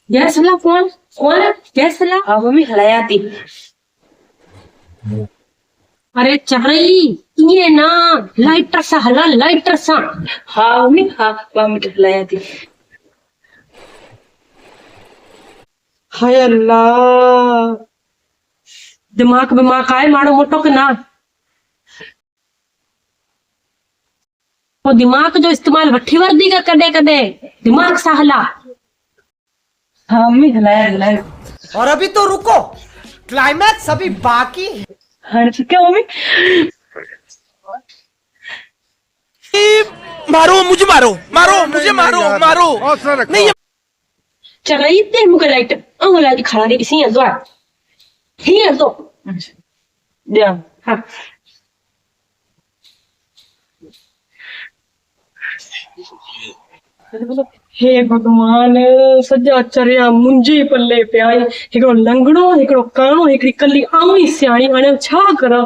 Gas हला कौन कौन है गैस हला? हाँ मम्मी हलाया थी। अरे चरई ये ना लाइटर सा हला लाइटर सा। हाँ मम्मी हाँ 2 मिनट हलाया थी। हाय अल्लाह दिमाग बिमाग आए माड़ो मोटो के ना। वो दिमाग जो इस्तेमाल वठी वर्दी का कदे कदे दिमाग सा हला। हाँ मम्मी हलाया हलाया। और अभी तो रुको, क्लाइमैक्स अभी बाकी है। हाँ ठीक है मम्मी। मारो मुझे मारो मारो मुझे मारो मारो नहीं। चरई ते मुके लाइटर अंगला दी खड़ा दी सी दो ही तो। दिया। हाँ हे भगवान सजा चरिया मुंजी पल्ले पे आई हिकड़ो लंगड़ो हिकड़ो काणो हिकड़ी कली आउनी सियाणी हाणे छा करा।